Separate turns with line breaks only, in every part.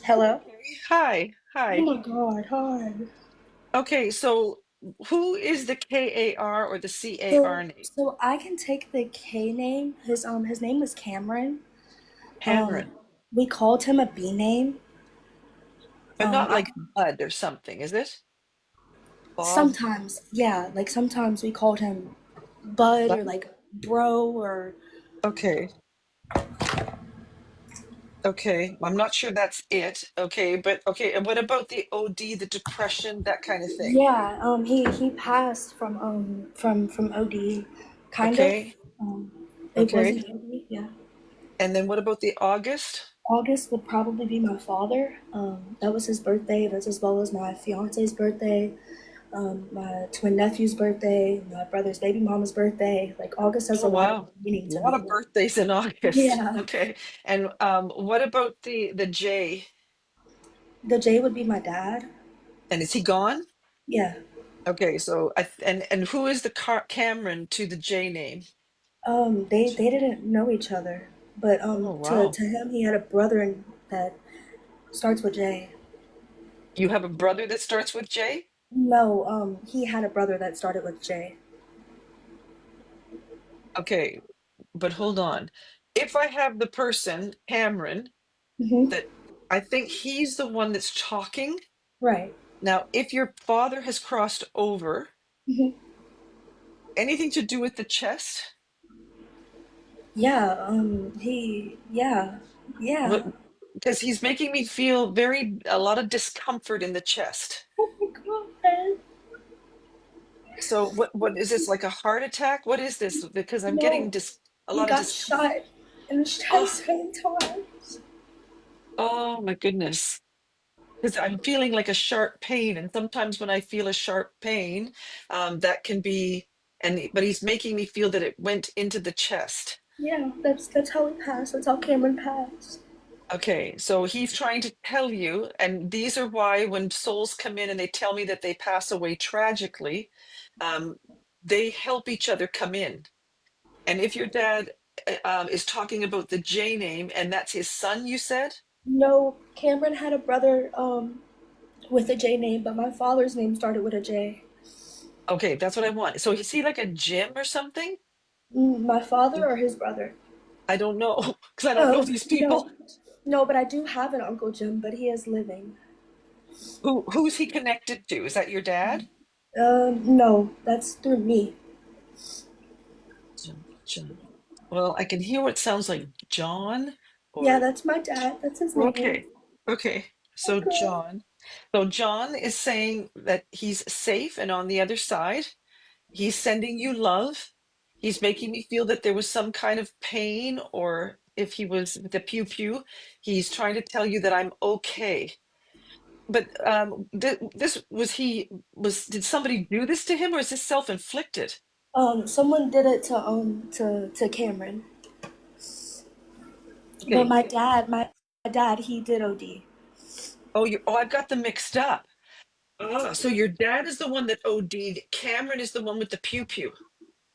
Hello?
Okay. Hi.
Oh
Hi.
my God, hi.
Okay, so who is the KAR or the CAR
So
name?
so I can take the K name. His name was Cameron. Um
Cameron,
we called him a B name.
but not
I
like
can,
Bud or something, is it? Bob?
sometimes, yeah, like sometimes we called him Bud
Bud?
or like Bro or
Okay. Okay. I'm not sure that's it. Okay, but okay, and what about the OD, the depression, that kind of thing?
yeah, he passed from OD kind of.
Okay.
Um it
Okay.
wasn't OD, yeah.
And then what about the August?
August would probably be my father. That was his birthday. That's as well as my fiance's birthday, my twin nephew's birthday, my brother's baby mama's birthday. Like August has
Oh,
a lot of
wow.
meaning
A
to
lot
me.
of birthdays in August.
Yeah,
Okay. And what about the J?
the J would be my dad.
And is he gone?
Yeah,
Okay, so and who is the Cameron to the J name?
they didn't know each other, but
Oh,
to
wow.
him he had a brother that starts with J.
You have a brother that starts with J?
No, he had a brother that started with J.
Okay, but hold on. If I have the person, Cameron,
Hmm.
that I think he's the one that's talking.
Right.
Now, if your father has crossed over,
Hmm.
anything to do with the chest?
Yeah. Yeah.
What,
Yeah.
because he's making me feel a lot of discomfort in the chest.
Oh my God.
So what is this, like a heart attack? What is this? Because I'm getting
No,
dis a
he
lot of
got
discomfort.
shot in his
Oh,
chest 7 times.
oh my goodness. Because I'm feeling like a sharp pain, and sometimes when I feel a sharp pain, that can be, but he's making me feel that it went into the chest.
Yeah, that's how he passed. That's how Cameron passed.
Okay, so he's trying to tell you, and these are why when souls come in and they tell me that they pass away tragically, um, they help each other come in. And if your dad is talking about the J name, and that's his son, you said?
No, Cameron had a brother with a J name, but my father's name started with a J.
Okay, that's what I want. So is he like a Jim or something?
My father or his brother?
I don't know because I don't know
Oh
these
no,
people.
no, but I do have an Uncle Jim, but he is living.
Who's he connected to? Is that your dad?
No, that's through me.
John. Well, I can hear what sounds like John
Yeah,
or
that's my dad. That's his name.
okay. Okay.
Oh
So
God.
John. So John is saying that he's safe and on the other side. He's sending you love. He's making me feel that there was some kind of pain, or if he was with the pew pew, he's trying to tell you that I'm okay. But this was he was did somebody do this to him or is this self-inflicted?
Someone did it to Cameron, but
Okay.
my dad, he did OD.
Oh, I've got them mixed up. Ah, so your dad is the one that OD'd. Cameron is the one with the pew pew.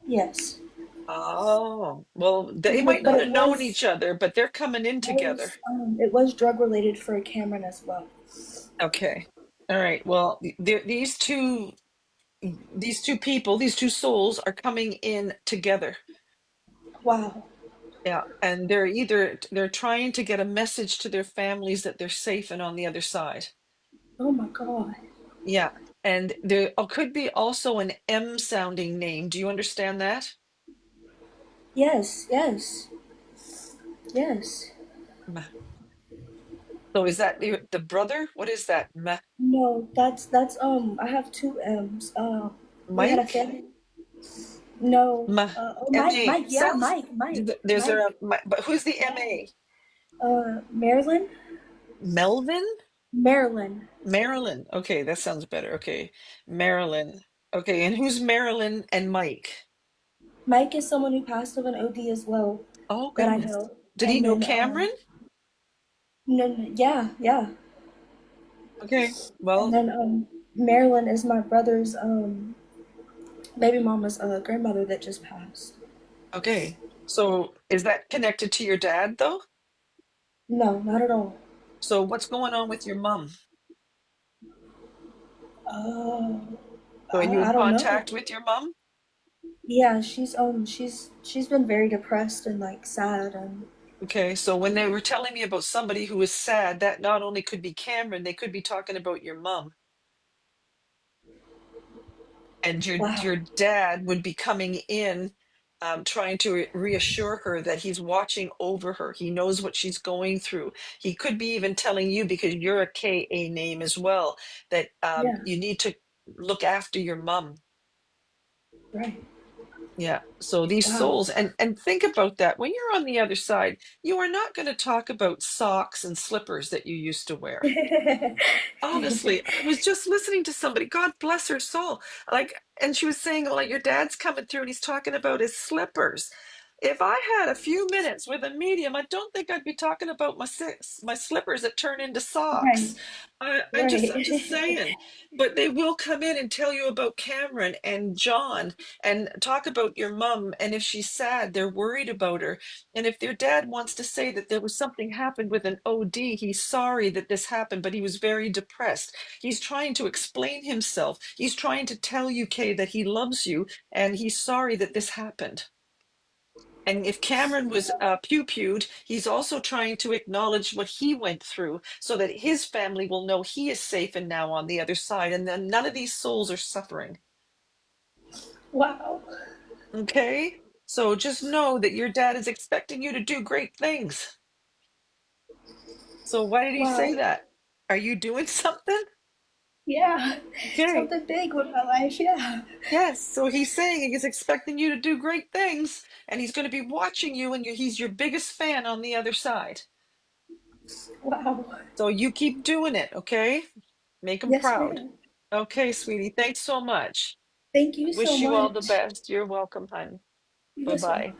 Yes,
Oh, well, they might
but
not have known each other, but they're coming in together.
it was drug related for Cameron as well.
Okay. All right. Well, these two people, these two souls are coming in together.
Wow.
Yeah, and they're trying to get a message to their families that they're safe and on the other side.
Oh my God.
Yeah, and there could be also an M sounding name. Do you understand that?
Yes, yes, yes.
M. So is that the brother? What is that?
No, that's I have two M's. We had a
Mike?
family. No.
M.
Oh,
M.A.
Mike. Yeah,
Sounds there's a
Mike.
but who's the
Yeah.
M.A.?
Marilyn.
Melvin?
Marilyn.
Marilyn. Okay, that sounds better. Okay. Marilyn. Okay, and who's Marilyn and Mike?
Mike is someone who passed of an OD as well,
Oh
that I
goodness.
know.
Did he
And
know
then
Cameron?
no, no, yeah, yeah.
Okay.
And
Well,
then Marilyn is my brother's baby mama's grandmother that just passed.
okay. So is that connected to your dad though?
No, not at all.
So what's going on with your mom?
Uh,
So are you in
I don't know.
contact with your mom?
Yeah, she's been very depressed and like sad and
Okay, so when they were telling me about somebody who was sad, that not only could be Cameron, they could be talking about your mom. And
wow.
your dad would be coming in, trying to reassure her that he's watching over her. He knows what she's going through. He could be even telling you, because you're a KA name as well, that
Yeah,
you need to look after your mom.
right.
Yeah. So these
Wow.
souls, and think about that. When you're on the other side, you are not going to talk about socks and slippers that you used to wear. Honestly, I was just listening to somebody, God bless her soul. Like, and she was saying, well, like, your dad's coming through and he's talking about his slippers. If I had a few minutes with a medium, I don't think I'd be talking about my slippers that turn into
Right,
socks. I'm just
right.
saying. But they will come in and tell you about Cameron and John and talk about your mom. And if she's sad, they're worried about her. And if their dad wants to say that there was something happened with an OD, he's sorry that this happened, but he was very depressed. He's trying to explain himself. He's trying to tell you, Kay, that he loves you and he's sorry that this happened. And if Cameron was pew-pewed, he's also trying to acknowledge what he went through so that his family will know he is safe and now on the other side. And then none of these souls are suffering.
Wow.
Okay? So just know that your dad is expecting you to do great things. So why did he say
Wow.
that? Are you doing something?
Yeah.
Okay.
Something big with my life, yeah.
Yes. So he's saying he's expecting you to do great things and he's going to be watching you and he's your biggest fan on the other side.
Wow.
So you keep doing it, okay? Make him
Yes,
proud.
ma'am.
Okay, sweetie. Thanks so much.
Thank you so
Wish you all the
much.
best. You're welcome, hon.
You as well.
Bye-bye.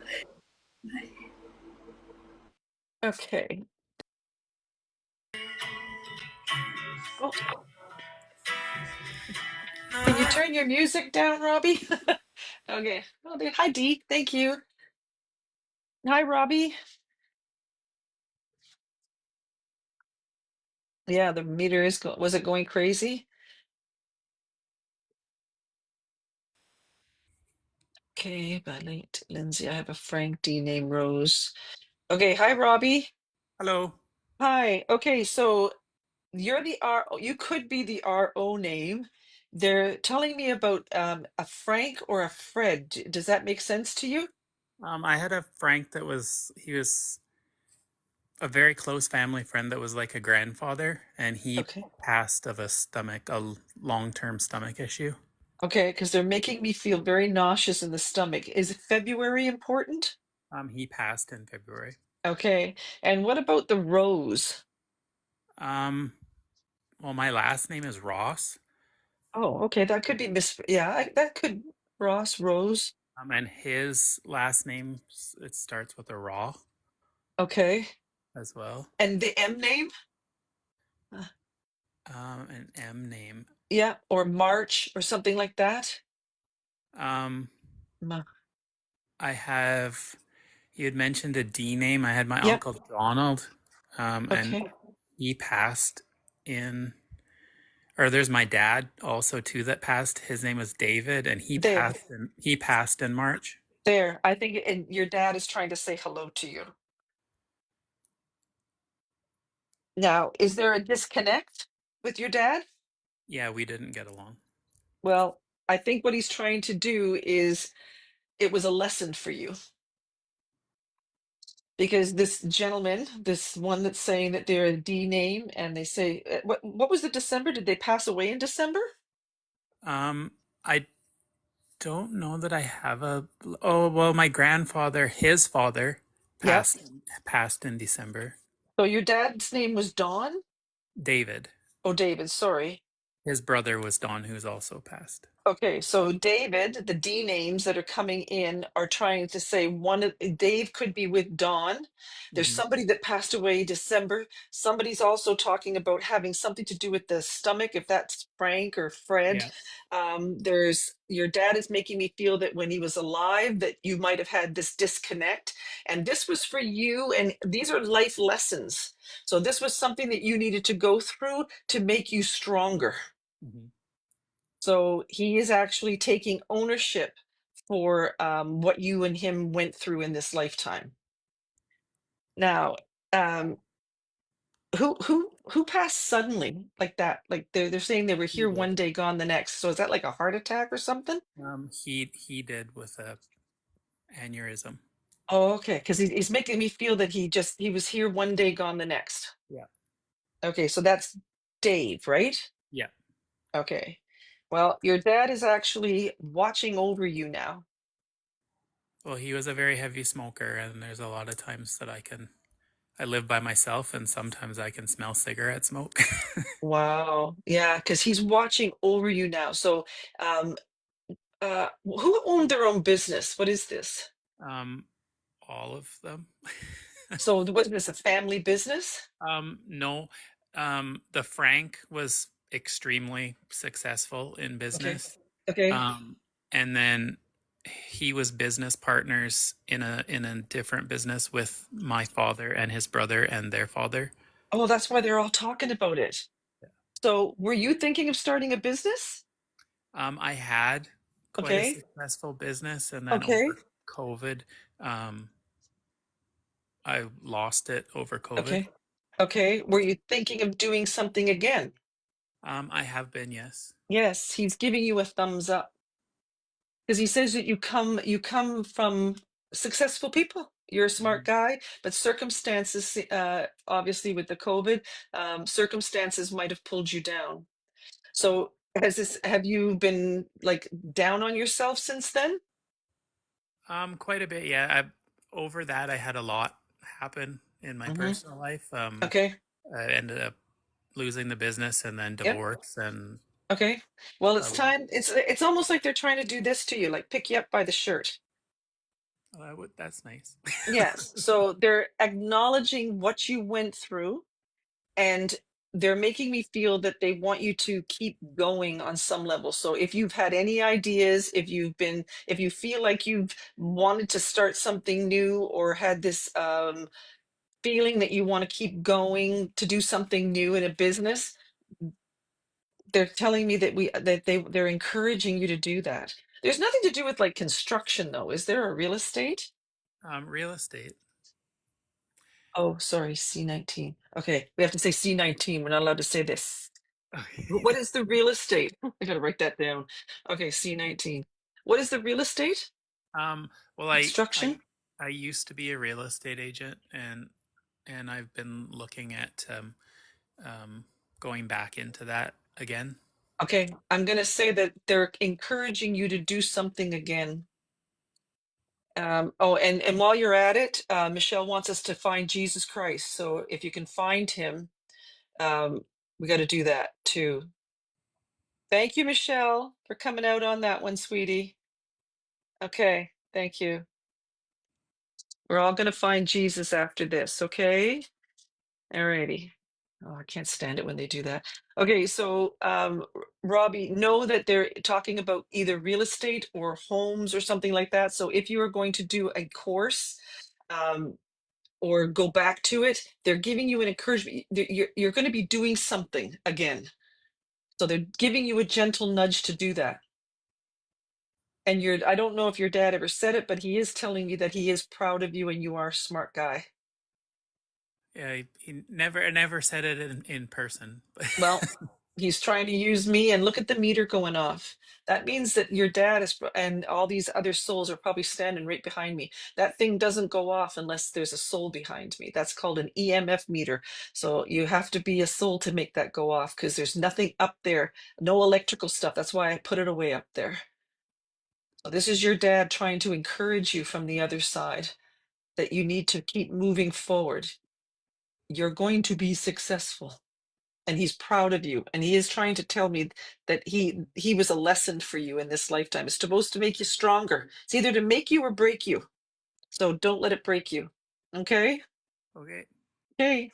Okay. Oh, can you turn your music down, Robbie? Okay. Oh, hi, Dee. Thank you. Hi, Robbie. Yeah, the meter is was it going crazy? Okay, by late Lindsay. I have a Frank D named Rose. Okay, hi, Robbie.
Hello.
Hi. Okay, so you're the R. You could be the RO name. They're telling me about a Frank or a Fred. Does that make sense to you?
I had a Frank he was a very close family friend that was like a grandfather, and he
Okay.
passed of a long-term stomach issue.
Okay, because they're making me feel very nauseous in the stomach. Is February important?
He passed in February.
Okay. And what about the Rose?
Um, well, my last name is Ross,
Oh, okay. That could be yeah, that could Ross Rose.
and his last name it starts with a Raw
Okay.
as well.
And the M name? Uh,
An M name.
yeah, or March or something like that.
Um,
Ma-
I have. You had mentioned a D name. I had my
Yep.
uncle Donald, and
Okay.
he passed in. Or there's my dad also too that passed. His name was David, and
There.
he passed in March.
There. I think and your dad is trying to say hello to you. Now, is there a disconnect with your dad?
Yeah, we didn't get along.
Well, I think what he's trying to do is it was a lesson for you because this gentleman, this one that's saying that they're a D name, and they say what was the December? Did they pass away in December?
I don't know that I have a. Oh well, my grandfather, his father,
Yep.
passed in December.
So your dad's name was Don?
David.
Oh, David, sorry.
His brother was Don, who's also passed.
Okay, so David, the D names that are coming in are trying to say Dave could be with Dawn. There's
Hmm.
somebody that passed away December. Somebody's also talking about having something to do with the stomach, if that's Frank or Fred.
Yeah.
There's your dad is making me feel that when he was alive, that you might have had this disconnect, and this was for you, and these are life lessons. So this was something that you needed to go through to make you stronger.
Hmm.
So he is actually taking ownership for what you and him went through in this lifetime. Now, um, who passed suddenly like that? Like they're saying they were
He
here
did.
one day, gone the next. So is that like a heart attack or something?
He did with a aneurysm.
Oh, okay. Because he's making me feel that he was here one day, gone the next.
Yeah.
Okay, so that's Dave, right?
Yeah.
Okay. Well, your dad is actually watching over you now.
Well, he was a very heavy smoker, and there's a lot of times that I live by myself, and sometimes I can smell cigarette smoke.
Wow. Yeah, because he's watching over you now. So, um, who owned their own business? What is this?
um, all of them.
So, what is this, a family business?
No, the Frank was extremely successful in
Okay.
business.
Okay.
Um, and then he was business partners in a different business with my father and his brother and their father.
Oh, that's why they're all talking about it. So, were you thinking of starting a business?
I had quite a
Okay.
successful business, and then
Okay.
over COVID, um, I lost it over COVID.
Okay. Okay. Were you thinking of doing something again?
I have been, yes.
Yes, he's giving you a thumbs up because he says that you come from successful people. You're a smart
Mhm.
guy, but circumstances, obviously with the COVID, circumstances might have pulled you down. So have you been like down on yourself since then?
Quite a bit, yeah. Over that, I had a lot happen in my
Hmm.
personal life.
Okay.
I ended up losing the business and then
Yep.
divorce and
Okay. Well,
a
it's
lot.
time. It's almost like they're trying to do this to you, like pick you up by the shirt.
That's nice.
Yes. So they're acknowledging what you went through, and they're making me feel that they want you to keep going on some level. So if you've had any ideas, if you feel like you've wanted to start something new or had this feeling that you want to keep going to do something new in a business, they're telling me they're encouraging you to do that. There's nothing to do with like construction though. Is there a real estate?
Real estate.
Oh, sorry, C19. Okay, we have to say C19. We're not allowed to say this. What is the real estate? I gotta write that down. Okay, C19. What is the real estate?
Well,
Construction?
I used to be a real estate agent, and I've been looking at um, going back into that again.
Okay, I'm gonna say that they're encouraging you to do something again. Oh, and while you're at it, Michelle wants us to find Jesus Christ. So if you can find him, um, we got to do that too. Thank you, Michelle, for coming out on that one, sweetie. Okay, thank you. We're all gonna find Jesus after this, okay? Alrighty. Oh, I can't stand it when they do that. Okay, so Robbie, know that they're talking about either real estate or homes or something like that. So if you are going to do a course um, or go back to it, they're giving you an encouragement. You're going to be doing something again. So they're giving you a gentle nudge to do that. And I don't know if your dad ever said it, but he is telling me that he is proud of you and you are a smart guy.
Yeah, he never said it in person.
Well, he's trying to use me, and look at the meter going off. That means that your dad is, and all these other souls are probably standing right behind me. That thing doesn't go off unless there's a soul behind me. That's called an EMF meter. So you have to be a soul to make that go off because there's nothing up there, no electrical stuff. That's why I put it away up there. So this is your dad trying to encourage you from the other side that you need to keep moving forward. You're going to be successful. and he's proud of you, and he is trying to tell me that he was a lesson for you in this lifetime. It's supposed to make you stronger. It's either to make you or break you. So don't let it break you. Okay?
Okay.
Okay.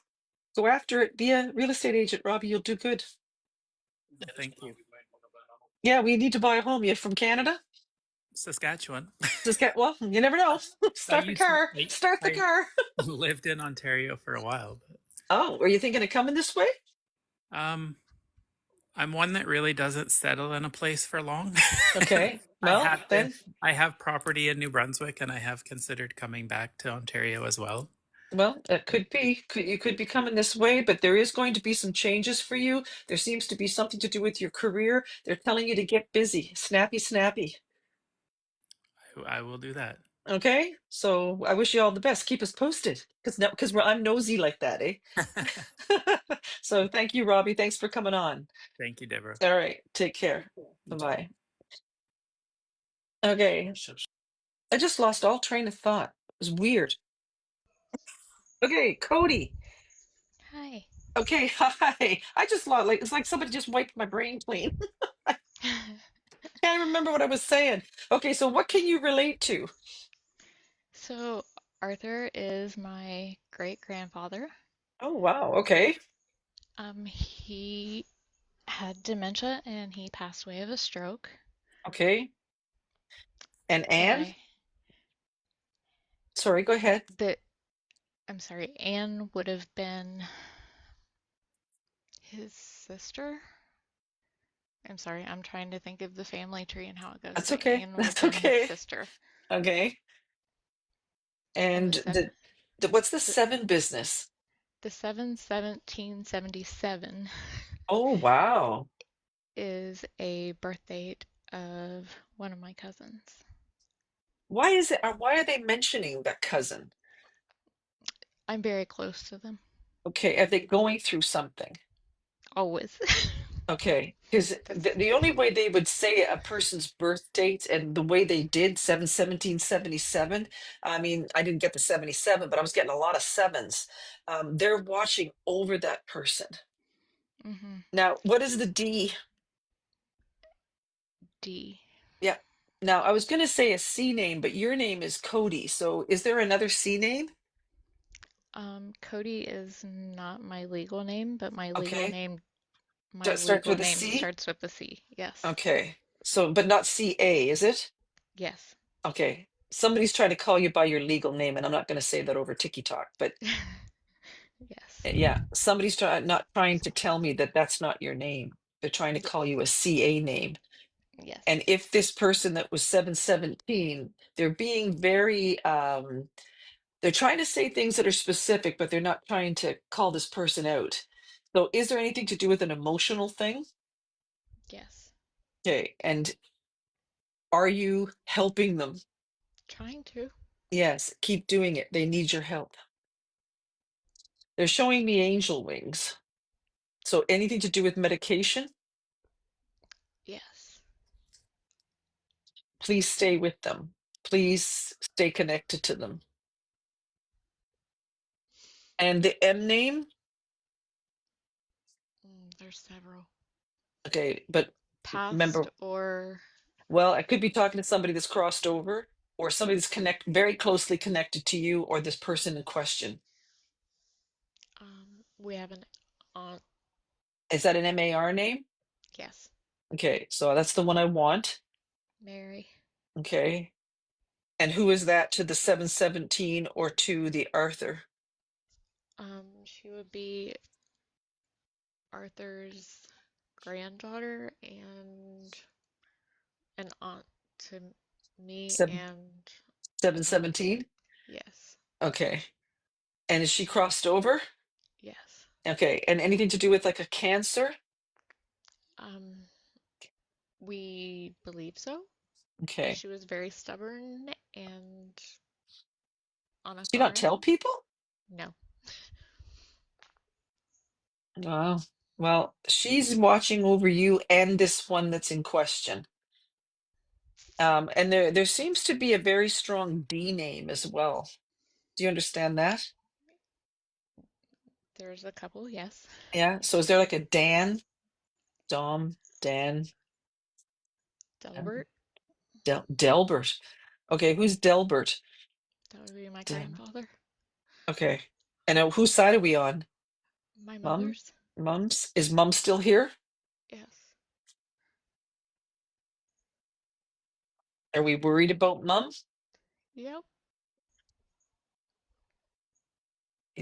Go after it. Be a real estate agent, Robbie. You'll do good.
Well, thank you.
Yeah, we need to buy a home. You from Canada?
Saskatchewan.
Just get, well, you never know.
I
Start the
used to,
car. Start the
I
car.
lived in Ontario for a while.
Oh, were you thinking of coming this way?
But, I'm one that really doesn't settle in a place for long.
Okay.
I
Well,
have been.
then,
I have property in New Brunswick, and I have considered coming back to Ontario as well.
well, it could be. You could be coming this way, but there is going to be some changes for you. There seems to be something to do with your career. They're telling you to get busy. Snappy, snappy.
I will do that.
Okay? So I wish you all the best. Keep us posted. Because I'm nosy like that, eh? So thank you, Robbie. Thanks for coming on.
Thank you, Deborah.
All right. Take care.
You too.
Bye-bye. Okay. I just lost all train of thought. It was weird. Okay, Cody.
Hi.
Okay, hi. I just lost, like, it's like somebody just wiped my brain clean. I can't remember what I was saying. Okay, so what can you relate to?
So, Arthur is my great grandfather.
Oh, wow. Okay.
He had dementia and he passed away of a stroke.
Okay. And Anne?
My
Sorry, go ahead.
the I'm sorry, Anne would have been his sister. I'm sorry, I'm trying to think of the family tree and how it goes.
That's
So
okay.
Anne would have
That's
been his
okay.
sister.
Okay.
And
And what's the
the,
seven business?
the 7/17/77
Oh, wow.
is a birth date of one of my cousins.
Why is it, why are they mentioning that cousin?
I'm very close to them.
Okay, are they going through something?
Always.
Okay, because
That's
the only way they would say a person's birth date and the way they did 7/17/77, I mean, I didn't get the 77, but I was getting a lot of sevens. They're watching over that person.
hmm
Now, what is the D?
D.
Yeah. Now, I was going to say a C name, but your name is Cody. So is there another C name?
Cody is not my legal name, but
Okay.
my
That starts
legal
with a
name
C?
starts with a C. Yes.
Okay. So, but not CA, is it?
Yes.
Okay. Somebody's trying to call you by your legal name, and I'm not going to say that over TikTok, but
Yes.
yeah, somebody's not trying to tell me that that's not your name. They're trying to call
Yes.
you a CA name. And
Yes.
if this person that was 717, they're being very, they're trying to say things that are specific, but they're not trying to call this person out. So is there anything to do with an emotional thing?
Yes.
Okay. And are you helping them?
Trying to.
Yes, keep doing it. They need your help. They're showing me angel wings. So anything to do with medication,
Yes.
please stay with them. Please stay connected to them. And the M name,
There's several.
okay, but
Past
remember,
or
well, I could be talking to somebody that's crossed over or somebody that's very closely connected to you or this person in question.
we have an aunt.
Is that an MAR name?
Yes.
Okay, so that's the one I want.
Mary.
Okay. And who is that to the 717 or to the Arthur?
She would be Arthur's granddaughter and an aunt to me
Seven
and um
717?
yes.
Okay. And is she crossed over?
Yes.
Okay. And anything to do with like a cancer?
Um we believe so.
Okay.
She was very stubborn and on a
Does she not tell
farm.
people?
No.
Oh, well, she's watching over you and this one that's in question. And there seems to be a very strong D name as well. Do you understand that?
There's a couple, yes.
Yeah. So is there like a Dan, Dom, Dan,
Delbert,
Delbert? Okay, who's Delbert?
that would be my
Del
grandfather.
okay. And whose side are we on?
My
Mom?
mother's,
Mom's? Is Mom still here?
yes.
Are we worried about Mom?
Yep.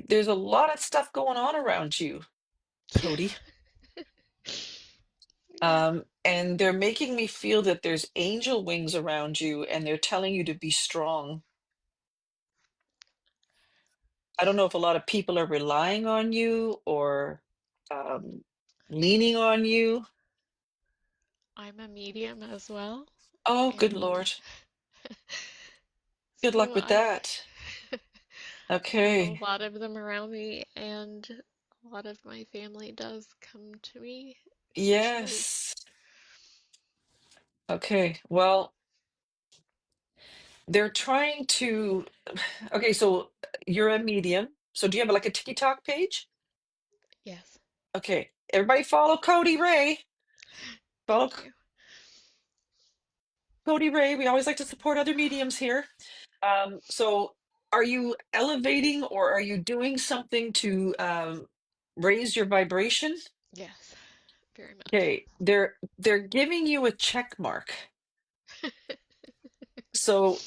There's a lot of stuff going on around you, Cody.
Yeah.
And they're making me feel that there's angel wings around you and they're telling you to be strong. I don't know if a lot of people are relying on you or um, leaning on you.
I'm a medium as well,
Oh, good
and
Lord. Good luck
so
with
I
that.
I have a
Okay.
lot of them around me, and a lot of my family does come to me, especially.
Yes. Okay. Well, they're trying to. Okay, so you're a medium. So do you have like a TikTok page?
Yes.
Okay. Everybody follow Cody Ray. Follow
Thank you.
Cody Ray. We always like to support other mediums here. So are you elevating or are you doing something to raise your vibration?
Yes, very much.
Okay, they're giving you a check mark. So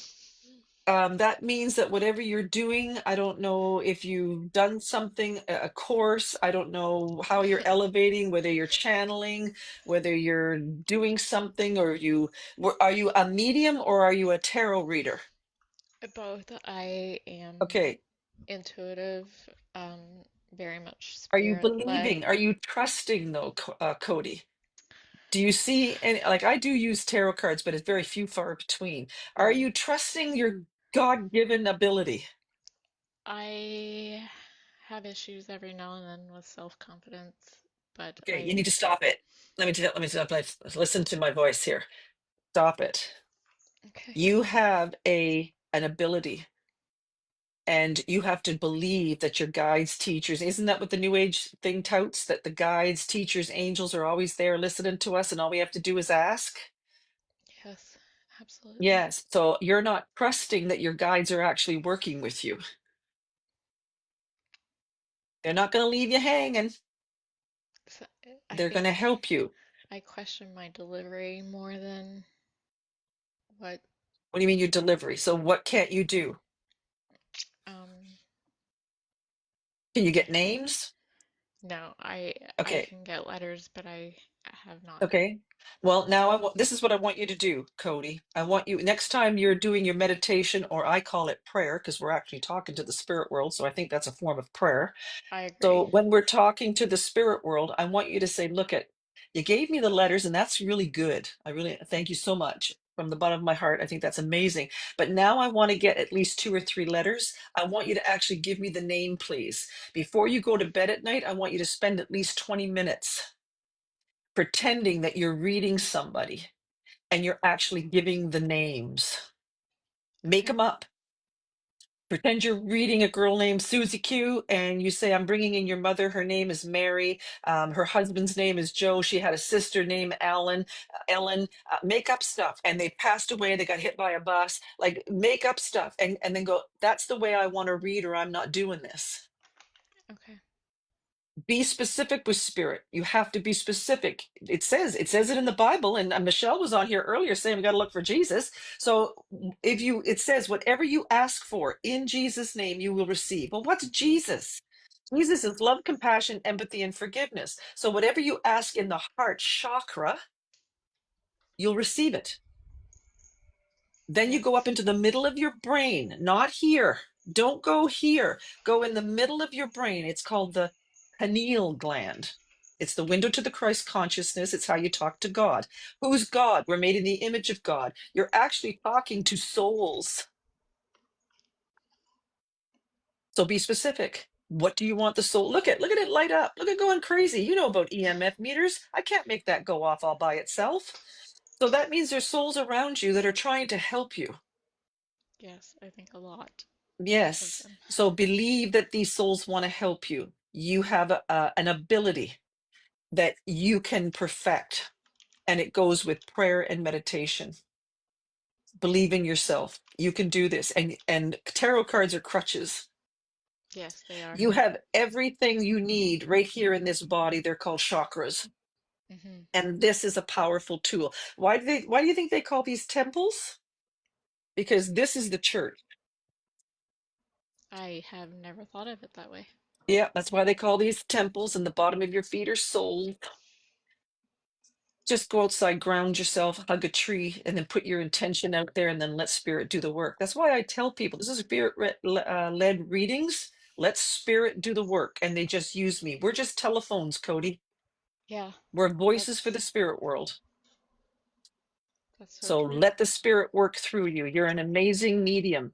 that means that whatever you're doing, I don't know if you've done something, a course, I don't know how you're elevating, whether you're channeling, whether you're doing something, or are you a medium or are you a tarot reader?
Both. I am
Okay,
intuitive, um, very much
are you
spirit led.
believing? Are you trusting though, Cody? Do you see any, like I do use tarot cards, but it's very few far between. Are
Right.
you trusting your God-given ability?
I have issues every now and then with self-confidence, but
Okay, you
I,
need to stop it. Let me stop. Listen to my voice here. Stop it.
okay.
You have an ability and you have to believe that your guides, teachers, isn't that what the new age thing touts? That the guides, teachers, angels are always there listening to us and all we have to do is ask?
Yes, absolutely.
Yes. So you're not trusting that your guides are actually working with you. They're not going to leave you hanging.
So I
They're going to
think
help you.
I question my delivery more than what,
What do you mean your delivery? So what can't you do?
um,
Can you
I
get names?
no, I
Okay.
can get letters, but I have not.
Okay. Well, now this is what I want you to do, Cody. I want you next time you're doing your meditation, or I call it prayer, because we're actually talking to the spirit world. So I think that's a form of prayer.
I
So
agree.
when we're talking to the spirit world, I want you to say, look you gave me the letters and that's really good. I really thank you so much from the bottom of my heart. I think that's amazing. But now I want to get at least 2 or 3 letters. I want you to actually give me the name, please. Before you go to bed at night, I want you to spend at least 20 minutes pretending that you're reading somebody and you're actually giving the names. Make
Okay.
them up. Pretend you're reading a girl named Susie Q, and you say, I'm bringing in your mother. Her name is Mary. Her husband's name is Joe. She had a sister named Ellen. Make up stuff. And they passed away. They got hit by a bus. Like, make up stuff. And then go, that's the way I want to read, or I'm not doing this.
Okay.
Be specific with spirit. You have to be specific. It says it in the Bible, and Michelle was on here earlier saying we got to look for Jesus. So it says whatever you ask for in Jesus' name, you will receive. Well, what's Jesus? Jesus is love, compassion, empathy, and forgiveness. So whatever you ask in the heart chakra, you'll receive it. Then you
Yes.
go up into the middle of your brain, not here. Don't go here. Go in the middle of your brain. It's called the pineal gland. It's the window to the Christ consciousness. It's how you talk to God. Who's God? We're made in the image of God. You're actually talking to souls. So be specific. What do you want the soul? Look at it light up. Look at going crazy. You know about EMF meters. I can't make that go off all by itself. So that means there's souls around you that are trying to help you.
Yes, I think a lot of
Yes.
them.
So believe that these souls want to help you. you have an ability that you can perfect, and it goes with prayer and meditation. Believe in yourself. You can do this. And tarot cards are crutches.
Yes, they are.
You have everything you need right here in this body. They're called chakras.
Hmm.
And this is a powerful tool. Why do you think they call these temples? Because this is the church.
I have never thought of it that way.
Yeah, that's why they call these temples, and the bottom of your feet are souls. Just go outside, ground yourself, hug a tree, and then put your intention out there, and then let spirit do the work. That's why I tell people this is led readings. Let spirit do the work, and they just use me. We're just telephones, Cody.
Yeah,
We're voices for the
that's
spirit world.
so
So
true.
let the spirit work through you. You're an amazing medium.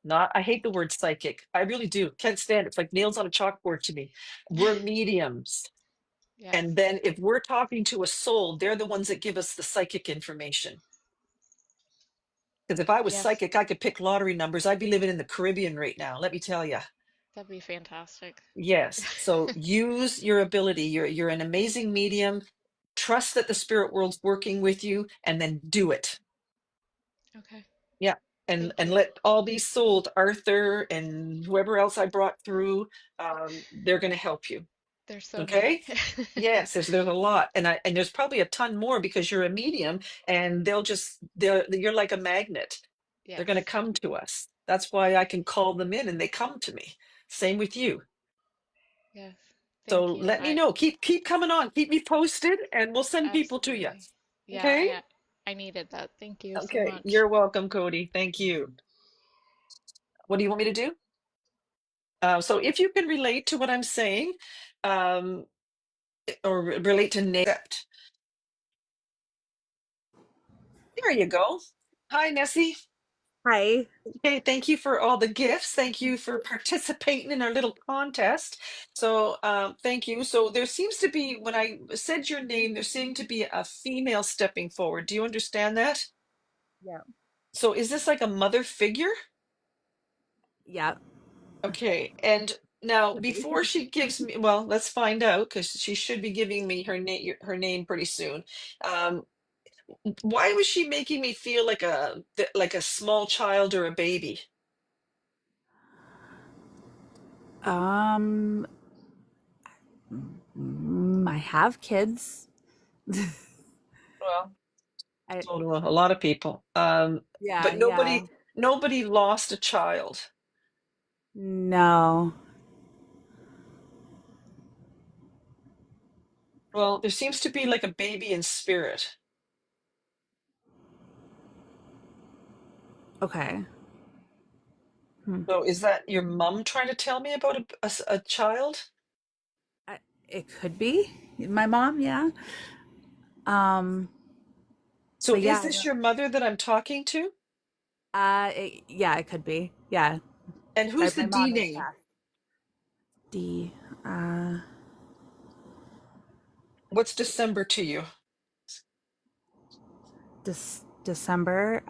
Not, I hate the word psychic. I really do. Can't stand it. It's like nails on a chalkboard to me. We're mediums.
Yes.
And then if we're talking to a soul, they're the ones that give us the psychic information. Because if I was
Yes,
psychic, I could pick lottery numbers. I'd be living in the Caribbean right now, let me tell you.
that'd be fantastic.
Yes. So use your ability. You're an amazing medium. Trust that the spirit world's working with you, and then do it.
Okay,
Yeah.
thank
And
you.
let all these souls, Arthur and whoever else I brought through, they're going to help you.
There's so many.
Okay. Yes, there's a lot, and there's probably a ton more because you're a medium, and you're like a magnet. They're
Yes,
going to come to us. That's why I can call them in, and they come to me. Same with you.
yes.
So
Thank you.
let me know. Keep coming on. Keep me posted, and we'll send people to you.
Absolutely. Yeah,
Okay.
I needed that. Thank you so
Okay.
much.
You're welcome, Cody. Thank you. What do you want me to do? So if you can relate to what I'm saying, um, or relate to accept. There you go. Hi, Nessie.
Hi.
Okay, thank you for all the gifts. Thank you for participating in our little contest. So, thank you. So, there seems to be, when I said your name, there seemed to be a female stepping forward. Do you understand that?
Yeah.
So, is this like a mother figure?
Yeah.
Okay, and now
Could be.
before she gives me, well, let's find out because she should be giving me her name pretty soon. Um, why was she making me feel like a small child or a baby?
Um, I have kids.
Well,
I
so do a lot of people.
yeah,
But
yeah.
nobody lost a child.
No.
Well, there seems to be like a baby in spirit.
Okay. Hmm.
So is that your mom trying to tell me about a child?
I, it could be my mom, yeah. Um,
So
but yeah,
is this your mother that I'm talking to?
yeah, it could be. Yeah.
And who's the
My
D
mom is
name?
fast. D uh
What's December to you?
December.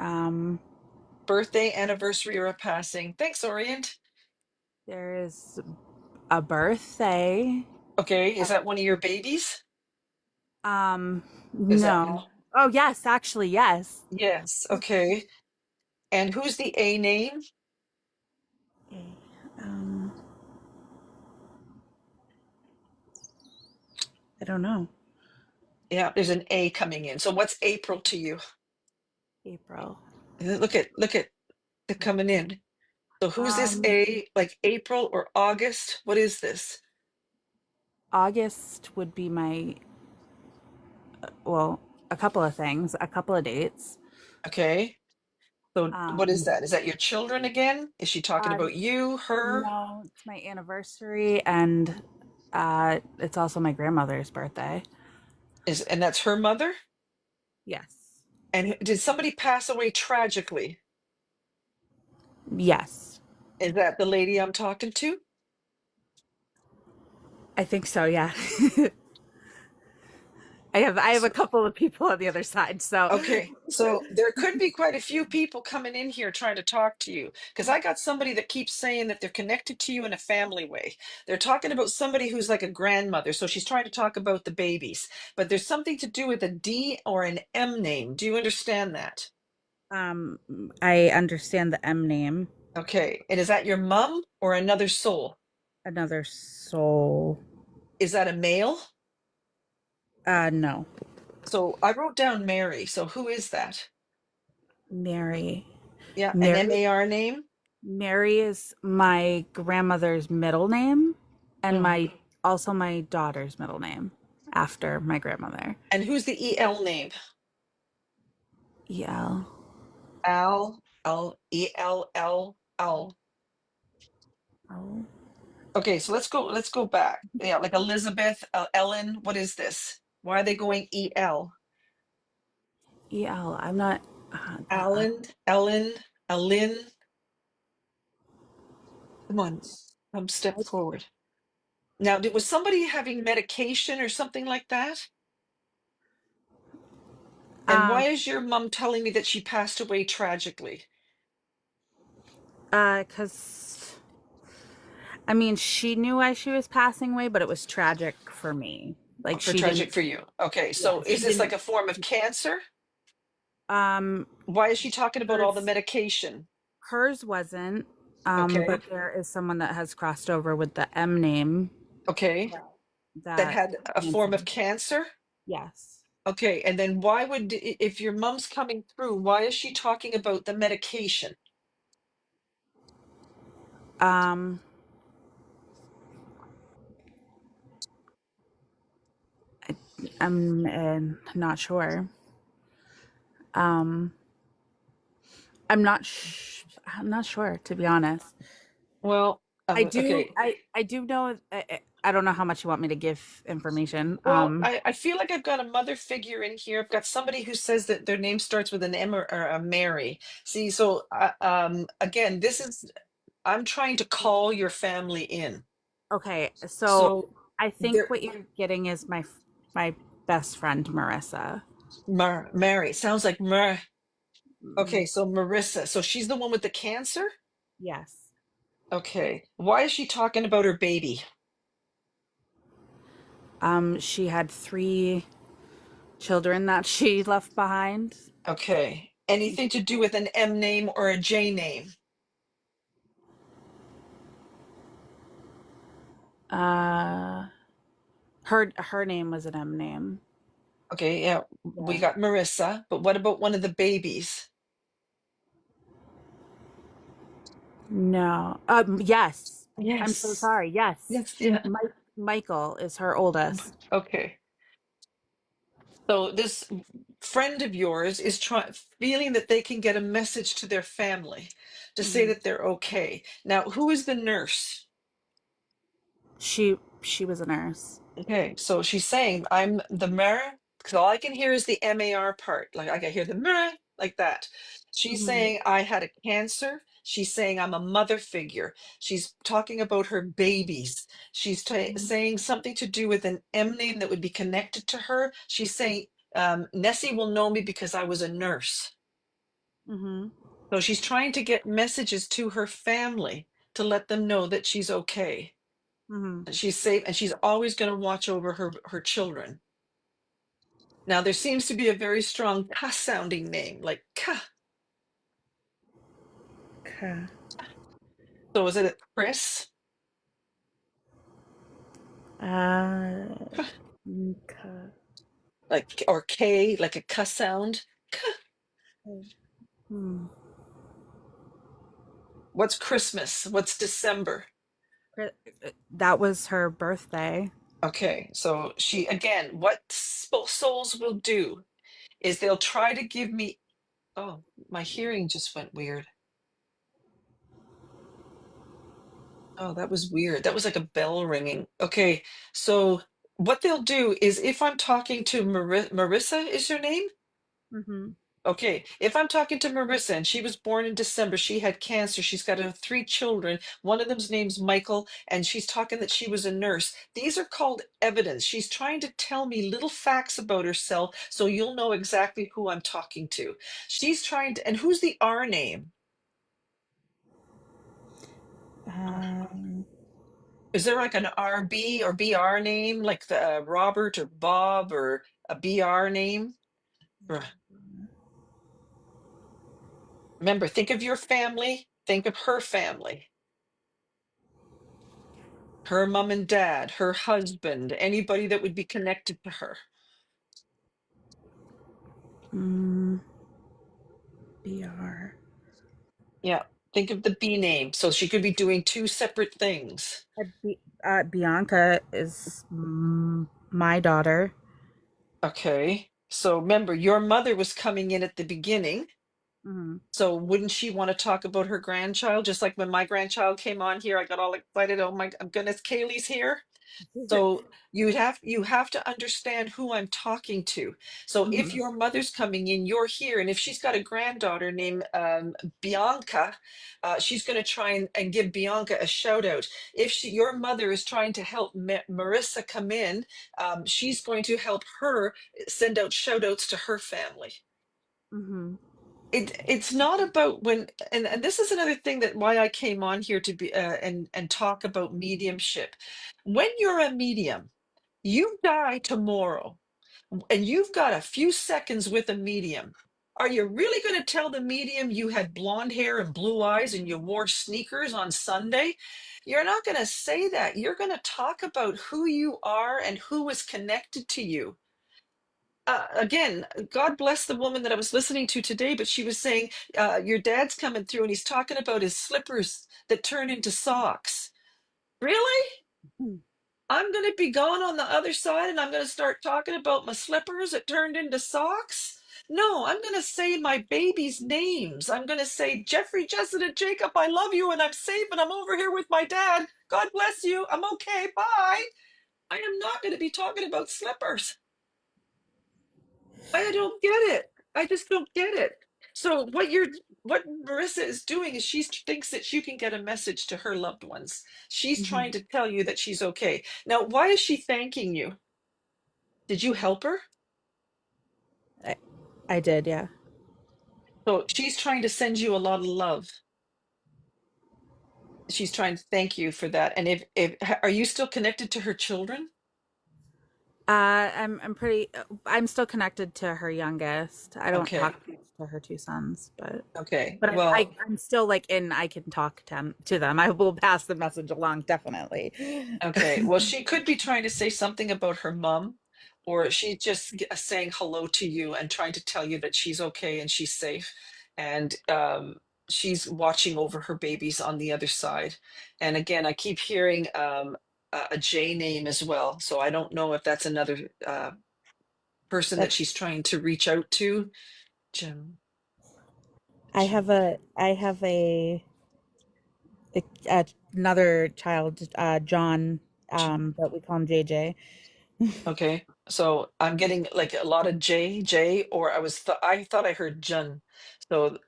Birthday, anniversary, or a passing? Thanks, Orient.
There is a birthday.
Okay, is
Uh,
that one of your babies? Is that
no. Oh, yes, actually, yes.
yes, okay. And who's the A name?
Okay. Um, I don't know.
Yeah, there's an A coming in. So what's April to you?
April.
Look at the coming in. So who's this
Um,
A, like April or August? What is this?
August would be my, well, a couple of things, a couple of dates.
Okay. So what is
Um,
that? Is that your children again? Is she talking
uh,
about you, her?
no, it's my anniversary and it's also my grandmother's birthday.
And that's her mother?
Yes.
And did somebody pass away tragically?
Yes.
Is that the lady I'm talking to?
I think so, yeah. I have a
So,
couple of people on the other side, so
okay, so there could be quite a few people coming in here trying to talk to you because I got somebody that keeps saying that they're connected to you in a family way. They're talking about somebody who's like a grandmother, so she's trying to talk about the babies, but there's something to do with a D or an M name. Do you understand that?
um I understand the M name.
Okay, and is that your mom or another soul?
Another soul.
Is that a male?
No.
So I wrote down Mary. So who is that?
Mary.
Yeah, an
Mary
MAR name.
Mary is my grandmother's middle name and
Oh,
my also my daughter's middle name after my grandmother.
and who's the EL name?
EL.
L.
Oh,
Okay, so let's go back. Yeah, like Elizabeth, Ellen, what is this? Why are they going EL?
EL. I'm not
Alan, Ellen, Alin. Come on, step forward. Now, was somebody having medication or something like that? And why
um
is your mom telling me that she passed away tragically?
cuz I mean, she knew as she was passing away, but it was tragic for me. Like
For
she didn't
tragic for you. Okay,
yeah,
so
she
is this like
didn't
a form of cancer?
um
Why is she talking about all the
hers
medication?
hers wasn't
Okay,
but there is someone that has crossed over with the M name
okay, that
that
had a form
cancer.
of cancer?
Yes.
Okay, and then why would, if your mom's coming through, why is she talking about the medication?
Um I'm not sure. Um, I'm not sure to be honest.
Well, okay.
I do know. I don't know how much you want me to give information.
Well, I feel like I've got a mother figure in here. I've got somebody who says that their name starts with an M or a Mary. See, so again, I'm trying to call your family in.
Okay, so
So
I think
there,
what you're getting is my best friend Marissa.
Mary sounds like Mar.
Mm,
Okay, so Marissa. So she's the one with the cancer?
yes.
Okay. Why is she talking about her baby?
She had three children that she left behind.
Okay. Anything to do with an M name or a J name?
Uh, her name was an M name.
Okay, yeah, we
Yeah.
got Marissa, but what about one of the babies?
No. Yes. I'm so
Yes.
sorry. Yes.
Yes, yeah.
Michael is her oldest.
Okay. So this friend of yours is trying feeling that they can get a message to their family to say
Mhm.
that they're okay. Now, who is the nurse?
She was a nurse.
Okay, so she's saying, I'm the mayor, because all I can hear is the MAR part. Like I can hear the mayor like that. She's
Hmm.
saying, I had a cancer. She's saying, I'm a mother figure. She's talking about her babies. She's saying something to do with an M name that would be connected to her. She's saying, Nessie will know me because I was a nurse.
Hmm.
So she's trying to get messages to her family to let them know that she's okay.
Hmm.
She's safe and she's always going to watch over her children. Now there seems to be a very strong ka sounding name, like ka.
Okay.
So is it a Chris?
Uh, okay.
Like or K, like a ka sound? Ka.
Hmm.
What's Christmas? What's December?
That was her birthday.
Okay, so she again, what souls will do is they'll try to give me. Oh, my hearing just went weird. Oh, that was weird. That was like a bell ringing. Okay, so what they'll do is if I'm talking to Marissa, is your name?
Hmm.
Okay, if I'm talking to Marissa and she was born in December, she had cancer, she's got 3 children, one of them's name's Michael, and she's talking that she was a nurse. These are called evidence. She's trying to tell me little facts about herself so you'll know exactly who I'm talking to. She's trying to, and who's the R name?
Um,
Is there like an RB or BR name, like the Robert or Bob or a BR name? Remember, think of your family, think of her family, her mom and dad, her husband, anybody that would be connected to her.
mm, BR.
Yeah, think of the B name. So she could be doing 2 separate things.
Bianca is my daughter.
Okay. So remember, your mother was coming in at the beginning.
Mm-hmm.
So wouldn't she want to talk about her grandchild? Just like when my grandchild came on here, I got all excited. Oh my goodness, Kaylee's here. So you have to understand who I'm talking to. So if
Mm-hmm.
your mother's coming in, you're here, and if she's got a granddaughter named Bianca, she's going to try and give Bianca a shout out. If your mother is trying to help Marissa come in, she's going to help her send out shout outs to her family.
Mm-hmm.
It's not about when, and this is another thing that why I came on here to be and talk about mediumship. When you're a medium, you die tomorrow and you've got a few seconds with a medium. Are you really going to tell the medium you had blonde hair and blue eyes and you wore sneakers on Sunday? You're not going to say that. You're going to talk about who you are and who is connected to you. Again, God bless the woman that I was listening to today, but she was saying, your dad's coming through and he's talking about his slippers that turn into socks. Really? I'm going to be gone on the other side and I'm going to start talking about my slippers that turned into socks? No, I'm going to say my baby's names. I'm going to say, Jeffrey, Justin, and Jacob, I love you and I'm safe and I'm over here with my dad. God bless you. I'm okay. Bye. I am not going to be talking about slippers. I don't get it. I just don't get it. So what Marissa is doing is she thinks that she can get a message to her loved ones. She's
Mm-hmm.
trying to tell you that she's okay. Now, why is she thanking you? Did you help her?
I, I did, yeah.
So she's trying to send you a lot of love. She's trying to thank you for that. And if are you still connected to her children?
I'm still connected to her youngest. I don't talk
Okay.
to her 2 sons, but
Okay.
but
Well,
I'm still like in. I can talk to them. I will pass the message along definitely.
okay. Well, she could be trying to say something about her mom, or she's just saying hello to you and trying to tell you that she's okay and she's safe. And she's watching over her babies on the other side. And again, I keep hearing a J name as well. So I don't know if that's another person that she's
That's
trying to reach out to. Jim.
I have another child, John, but we call him JJ.
Okay, so I'm getting like a lot of J, or I thought I heard Jun. So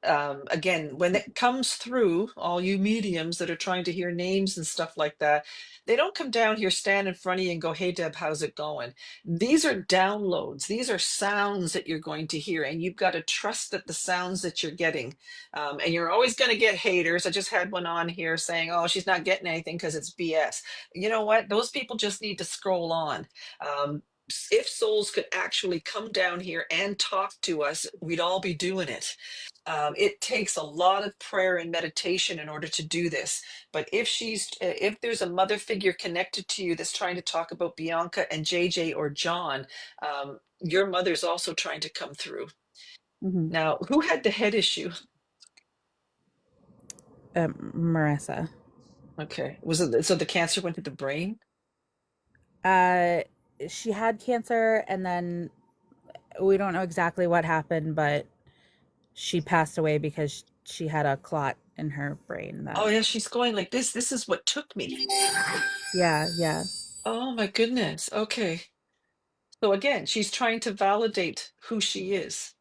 again, when it comes through, all you mediums that are trying to hear names and stuff like that, they don't come down here, stand in front of you and go, "Hey Deb, how's it going?" These are downloads. These are sounds that you're going to hear, and you've got to trust that the sounds that you're getting. And you're always going to get haters. I just had one on here saying, "Oh, she's not getting anything because it's BS." You know what? Those people just need to scroll on. Um, if souls could actually come down here and talk to us, we'd all be doing it. It takes a lot of prayer and meditation in order to do this. But if there's a mother figure connected to you that's trying to talk about Bianca and JJ or John, your mother's also trying to come through.
Mm-hmm.
Now, who had the head issue?
Marissa.
Okay, was it so the cancer went to the brain?
Uh, she had cancer, and then we don't know exactly what happened, but she passed away because she had a clot in her brain.
Oh
That
yeah, she's going like this. This is what took me.
yeah.
Oh my goodness. Okay. So again, she's trying to validate who she is.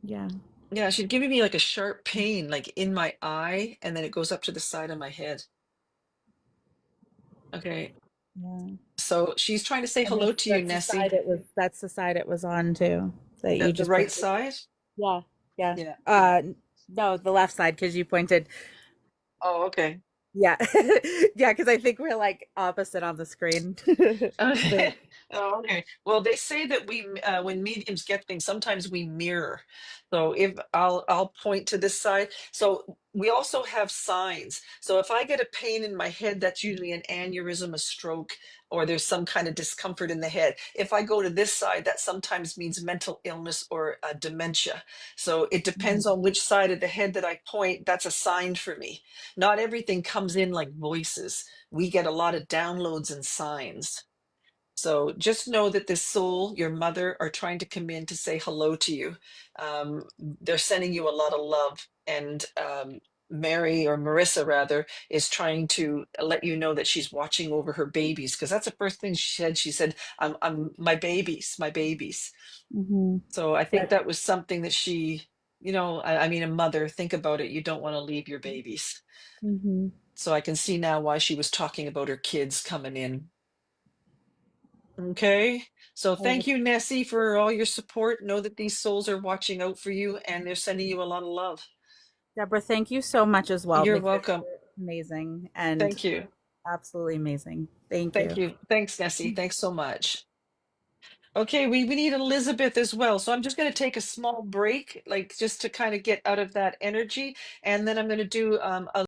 Yeah.
Yeah, she's giving me like a sharp pain, like in my eye, and then it goes up to the side of my head. Okay.
Yeah.
So she's trying to say
And
hello to you,
that's the
Nessie.
side that's the side it was on too, that you
The
just
right
pointed.
side?
Yeah. Yeah.
Yeah.
No, the left side because you pointed.
Oh, okay.
Yeah. Yeah, because I think we're like opposite on the screen. But
Okay. Oh, okay. Well, they say that when mediums get things, sometimes we mirror. So if I'll point to this side. So we also have signs. So if I get a pain in my head, that's usually an aneurysm, a stroke, or there's some kind of discomfort in the head. If I go to this side, that sometimes means mental illness or dementia. So it depends on which side of the head that I point. That's a sign for me. Not everything comes in like voices. We get a lot of downloads and signs. So just know that this soul, your mother, are trying to come in to say hello to you. They're sending you a lot of love. And Mary, or Marissa rather, is trying to let you know that she's watching over her babies, because that's the first thing she said. She said, I'm my babies, my babies.
mm-hmm.
So I think
That,
that was something that she, I mean, a mother, think about it. You don't want to leave your babies.
mm-hmm.
So I can see now why she was talking about her kids coming in. Okay. So thank you, Nessie, for all your support. Know that these souls are watching out for you and they're sending you a lot of love.
Deborah, thank you so much as well
You're
because
welcome.
you're amazing and
Thank you.
absolutely amazing. Thank
Thank
you.
you. Thanks, Nessie. Thanks so much. Okay, we need Elizabeth as well. So I'm just going to take a small break, like just to kind of get out of that energy. And then I'm going to do a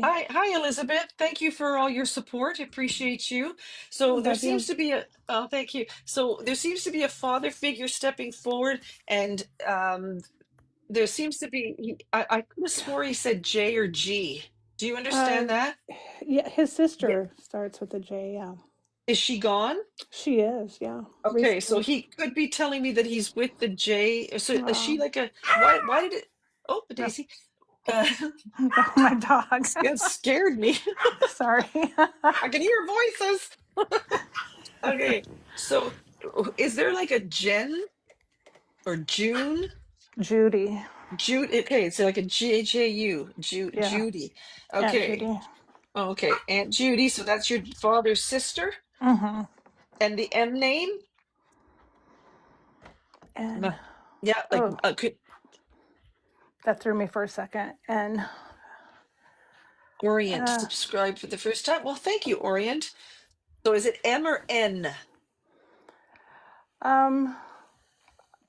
Hi.
Hi, Elizabeth. Thank you for all your support. I appreciate you. So there
Love
seems
you.
to be oh, thank you. So there seems to be a father figure stepping forward, and there seems to be. I could have swore he said J or G. Do you
Uh,
understand that?
yeah, his
Yeah.
sister starts with a J. Yeah,
Is she gone?
she is. Yeah,
Okay, so
recently.
he could be telling me that he's with the J. So is she
Um,
like a? Why did it? Oh,
no,
Daisy. Uh,
my dog.
that scared me.
Sorry.
I can hear voices. Okay, so is there like a Jen or June?
Judy.
Jude. Okay, it's like a JJU.
Yeah,
Judy.
Aunt
Okay.
Judy.
Okay, Aunt Judy. So that's your father's sister,
Mm-hmm.
and the M name.
And
Ma- Yeah, like
oh, that threw me for a second. And
Orient
uh,
subscribed for the first time. Well, thank you, Orient. So is it M or N?
um,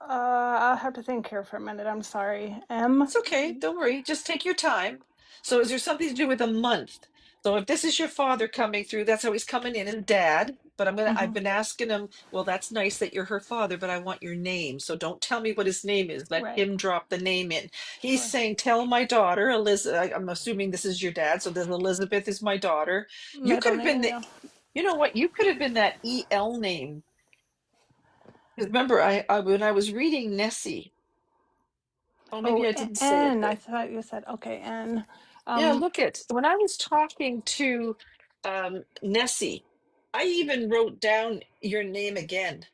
I'll have to think here for a minute. I'm sorry. M.
It's okay. Don't worry. Just take your time. So, is there something to do with a month? So, if this is your father coming through, that's how he's coming in, and dad. But I've
Mm-hmm.
been asking him, well, that's nice that you're her father, but I want your name. So, don't tell me what his name is. Let
Right.
him drop the name in. He's
Sure.
saying, tell my daughter, Elizabeth. I'm assuming this is your dad. So, then Elizabeth is my daughter. You could
Middle
have been
name.
the,
Yeah.
you know what? You could have been that EL name. 'Cause remember, I when I was reading Nessie, oh, maybe
Oh,
I didn't say it,
N. I
but.
thought you said okay. N.
Yeah,
Um.
look at when I was talking to Nessie, I even wrote down your name again.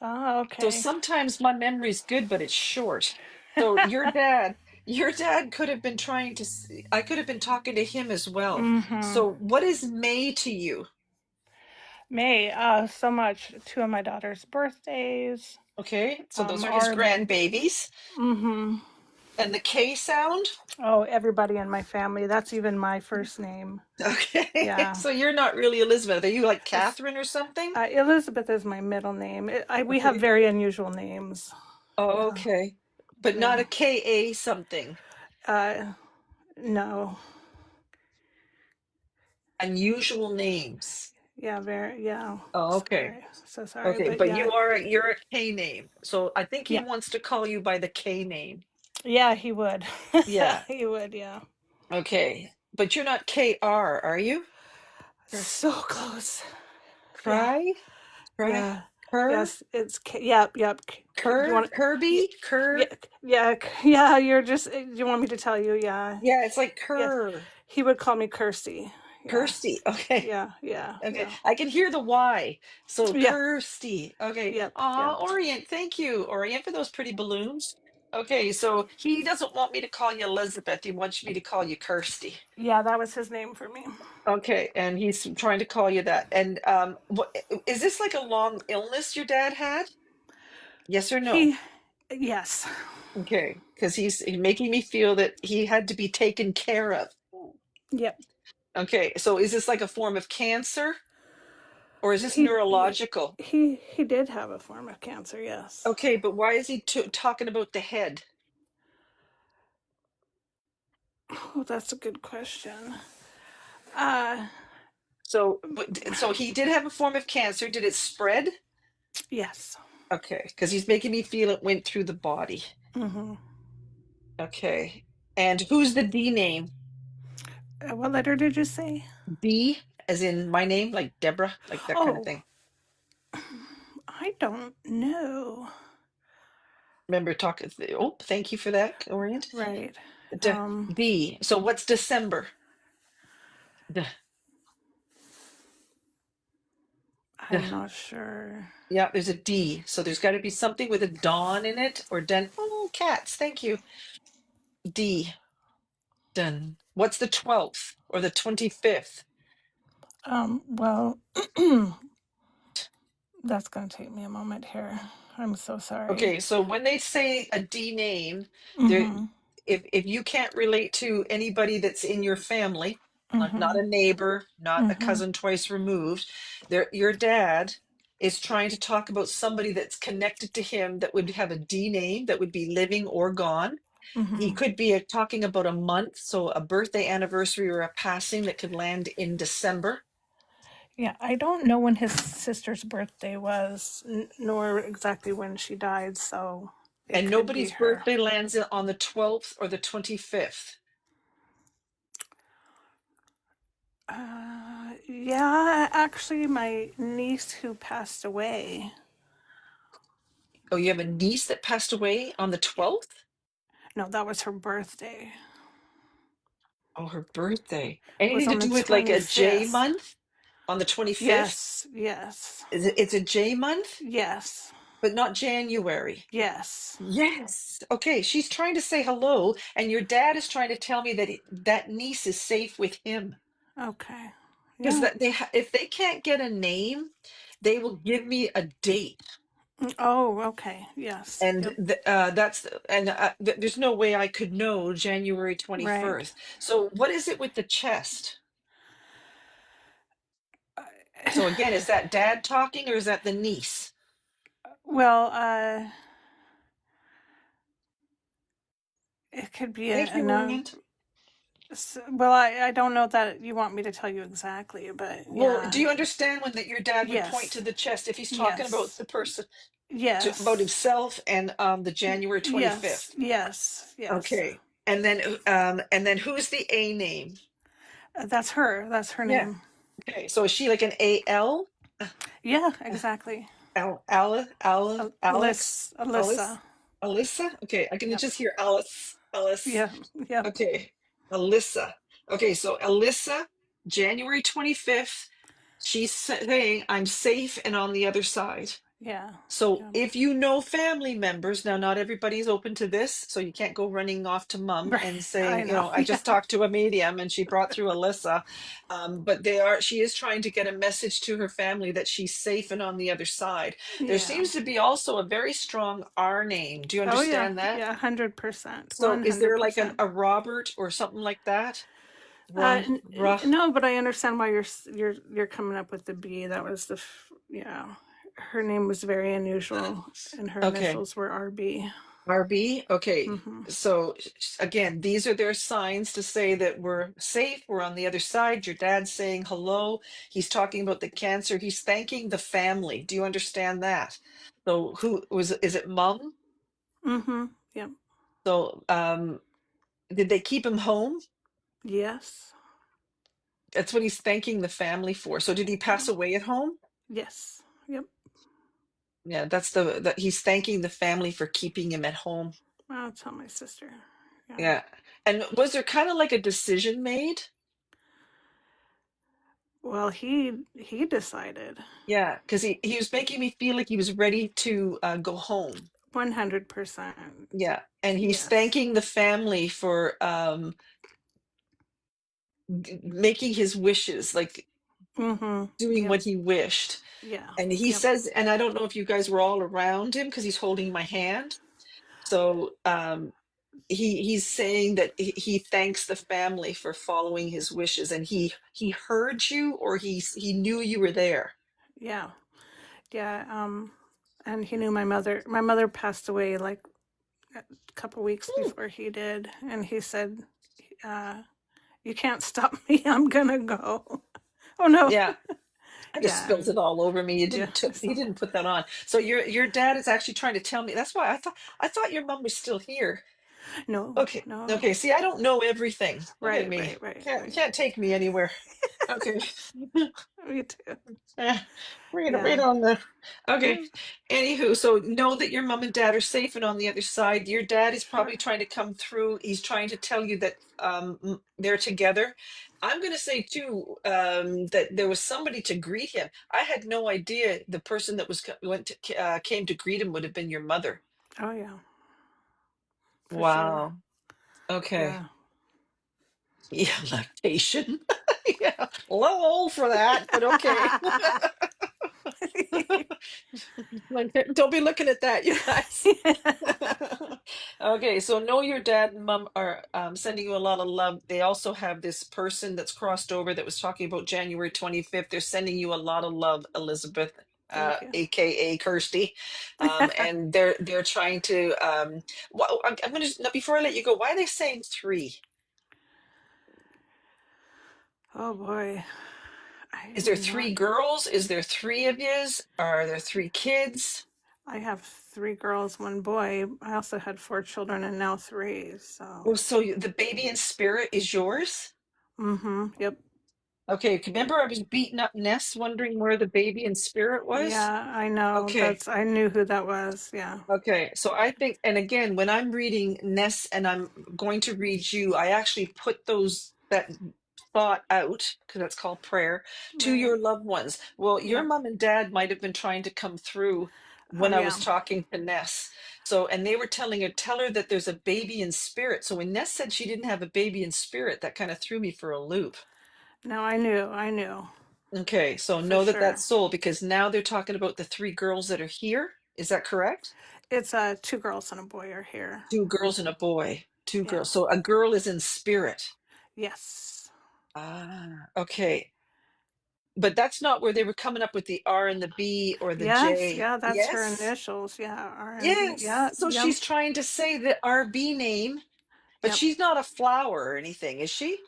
Oh,
So
okay.
sometimes my memory's good, but it's short. So your dad could have been trying to, I could have been talking to him as well.
Mm-hmm.
So what is May to you?
May, so much. Two of my daughter's birthdays.
Okay, so those are his
Are
grandbabies.
mm-hmm.
And the K sound?
Oh, everybody in my family. That's even my first name.
Okay,
Yeah.
so you're not really Elizabeth. Are you like
It's,
Catherine or something?
Elizabeth is my middle name. We have
Okay.
very unusual names.
Oh,
Yeah.
okay. But not
Yeah.
a KA something.
Uh, no.
Unusual names.
Yeah. Very. Yeah.
Oh, okay.
Sorry. So sorry,
Okay,
but
but
yeah.
you're a K name. So I think he
Yeah.
wants to call you by the K name.
Yeah. He would.
Yeah.
He would. Yeah.
Okay. But you're not KR, are you? Or
So close. Yeah.
Cry? Cry?
Yeah.
Kerr?
Yes. It's. Yep. Yep. Do you
Kerr?
want? Yeah.
Kirby?
Yeah,
Kerr?
yeah, yeah. You're just. You want me to tell you? Yeah,
Yeah, it's like
yes.
Kerr.
He would call me Kirsty.
Kirsty. Okay.
Yeah, yeah,
Okay.
yeah.
I can hear the Y. So
Yeah,
Kirsty. Okay.
yep,
Aw,
yep.
Orient. Thank you, Orient, for those pretty balloons. Okay. So he doesn't want me to call you Elizabeth. He wants me to call you Kirsty.
Yeah, that was his name for me.
Okay. And he's trying to call you that. And what is this, like a long illness your dad had? Yes or no?
He, yes,
Okay. Because he's making me feel that he had to be taken care of.
yep.
Okay. So is this like a form of cancer or is this
He,
neurological?
he did have a form of cancer, yes.
Okay, but why is he talking about the head?
Oh, that's a good question. Uh,
So, so he did have a form of cancer. Did it spread?
yes.
Okay, because he's making me feel it went through the body.
Mm-hmm.
Okay, and who's the D name?
What letter did you say?
D, as in my name, like Deborah, like that kind of
Oh,
thing.
I don't know.
Remember talking? Oh, thank you for that, Orient.
Right.
D, D. So what's December? D, D.
I'm not sure.
Yeah, there's a D. So there's got to be something with a dawn in it or den. Oh, cats. Thank you. D. Done. What's the 12th or the 25th?
Well, that's going to take me a moment here. I'm so sorry.
Okay, so when they say a D name, there,
Mm-hmm.
if you can't relate to anybody that's in your family, like not
Mm-hmm.
a neighbor, not a
Mm-hmm.
cousin twice removed, your dad is trying to talk about somebody that's connected to him that would have a D name that would be living or gone. He
Mm-hmm.
could be talking about a month, so a birthday, anniversary, or a passing that could land in December.
Yeah, I don't know when his sister's birthday was, nor exactly when she died, so it
And
could be
nobody's
her.
birthday lands on the 12th or the 25th.
Yeah, actually, my niece who passed away.
Oh, you have a niece that passed away on the 12th?
No, that was her birthday.
Oh, her birthday.
It was
Anything to
on the
do with like a J
25th.
month on the 25th?
Yes, yes,
It's a J month,
yes,
but not January.
yes.
Yes. Okay, she's trying to say hello, and your dad is trying to tell me that that niece is safe with him.
Okay.
Because
Yeah.
that if they can't get a name, they will give me a date.
Oh, okay. Yes.
And
Yep.
that's and there's no way I could know January
Right.
21st. So what is it with the chest? So again, is that dad talking or is that the niece?
Well, it could be
Thank you, Orient.
well, I don't know that you want me to tell you exactly, but
Well,
yeah.
do you understand when that your dad would point to
Yes.
the chest if he's talking about
Yes.
the person about
Yes.
himself and the January
Yes.
25th?
Yes. Yes.
Okay. And then who's the A name?
That's her. That's her
Yeah.
name.
Okay. So is she like an AL?
Yeah, exactly.
Alex? Alice?
Alyssa.
Alyssa? Okay, I can
Yep.
just hear Alice. Alice.
Yeah. Yep.
Okay. Alyssa. Okay, so Alyssa, January 25th, she's saying, I'm safe and on the other side.
Yeah.
So
Yeah.
if you know family members, now not everybody's open to this, so you can't go running off to mom
Right.
and
I
saying,
know.
I just
Yeah.
talked to a medium and she brought through Alyssa. But she is trying to get a message to her family that she's safe and on the other side. There
Yeah.
seems to be also a very strong R name. Do you
Oh yeah.
understand that?
Yeah. 100%.
So is there like
100%.
a Robert or something like that? Ra, ra,
No, but I understand why you're coming up with the B. That was yeah. Her name was very unusual, and her
okay.
initials were RB.
RB? Okay.
Mm-hmm.
So again, these are their signs to say that we're safe. We're on the other side. Your dad's saying hello. He's talking about the cancer. He's thanking the family. Do you understand that? So is it mom?
Mm-hmm. Yep.
So did they keep him home?
Yes.
That's what he's thanking the family for. So did he pass away at home?
Yes. Yep.
Yeah, that's that he's thanking the family for keeping him at home.
I'll tell my sister. Yeah.
Yeah. And was there kind of like a decision made?
Well, he decided.
Yeah, because he was making me feel like he was ready to go home.
100%.
Yeah, and he's
Yes.
thanking the family for making his wishes, like
Mm-hmm.
doing
Yep.
what he wished.
Yeah.
And he
Yep.
says, and I don't know if you guys were all around him because he's holding my hand. So he's saying that he thanks the family for following his wishes, and he heard you, or he knew you were there.
Yeah. Yeah. And he knew my mother. My mother passed away like a couple weeks
Hmm.
before he did, and he said, uh, "You can't stop me. I'm gonna go." Oh no.
Yeah, I just
Yeah.
spilled it all over me.
Yeah.
You
So
didn't put that on. So your dad is actually trying to tell me. That's why I thought your mom was still here.
no.
Okay.
No.
Okay. See, I don't know everything. Look at
Right.
me.
Right. Right. Right.
Can't take me anywhere. Okay.
Me too.
Eh, read
Yeah.
on the. Okay.
Yeah.
Anywho, so know that your mom and dad are safe and on the other side. Your dad is probably
Sure.
trying to come through. He's trying to tell you that they're together. I'm going to say too that there was somebody to greet him. I had no idea the person that was came to greet him would have been your mother.
Oh yeah. For sure.
Wow. Okay.
Yeah.
Yeah, lactation. Yeah, a little old for that, but okay. Like, don't be looking at that, you guys. Okay, so know your dad and mom are sending you a lot of love. They also have this person that's crossed over that was talking about January 25th. They're sending you a lot of love, Elizabeth,
Thank you.
aka Kirsty. And they're trying to I'm gonna just, no, before I let you go, why are they saying three?
Oh boy. I
Is there
am
three
not.
girls? Is there three of yous? Are there three kids?
I have 3 girls, 1 boy. I also had 4 children and now 3. So.
Oh, so the baby in spirit is yours?
Mm-hmm. Yep.
Okay, remember I was beating up Ness wondering where the baby in spirit was?
Yeah, I know.
Okay.
I knew who that was. Yeah.
Okay, so I think, and again, when I'm reading Ness and I'm going to read you, I actually put that thought out, because that's called prayer, to
Right.
your loved ones. Well, your
Yep.
mom and dad might have been trying to come through
Oh
when I
yeah.
was talking to Ness. So, and they were tell her that there's a baby in spirit. So when Ness said she didn't have a baby in spirit, that kind of threw me for a loop.
No, I knew. I knew.
Okay, so
For
know that that's
sure.
soul, because now they're talking about the three girls that are here. Is that correct?
It's 2 girls and a boy are here.
Two girls and a boy. Two
Yeah.
girls. So a girl is in spirit.
Yes.
Ah, okay. But that's not where they were coming up with the R and the B or the
Yes.
J.
Yeah, that's her
Yes?
initials. Yeah. R&B.
Yes.
Yeah.
So
Yep.
she's trying to say the RB name, but
Yep.
she's not a flower or anything, is she?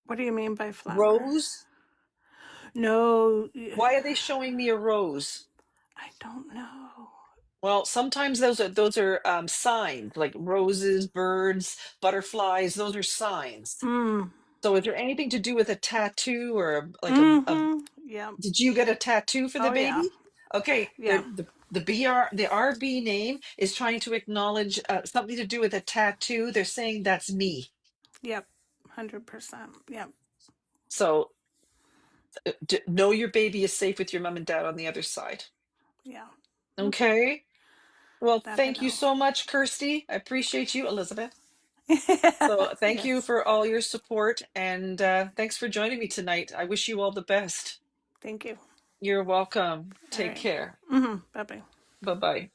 What do you mean by flower?
Rose?
No.
Why are they showing me a rose?
I don't know.
Well, sometimes those are signs, like roses, birds, butterflies. Those are signs.
Mm.
So, is there anything to do with a tattoo or like a
Mm-hmm. Yep.
did you get a tattoo for the
Oh yeah.
baby? Okay,
Yeah.
the RB name is trying to acknowledge something to do with a tattoo. They're saying that's me.
Yep. 100%. Yep.
So know your baby is safe with your mom and dad on the other side.
Yeah. Okay.
Okay. Well,
That I
thank you
know.
so much, Kirsty. I appreciate you, Elizabeth. So thank you
Yes.
for all your support, and thanks for joining me tonight. I wish you all the best.
Thank you.
You're welcome.
All
Take
right.
care.
Mm-hmm. Bye bye.
Bye bye.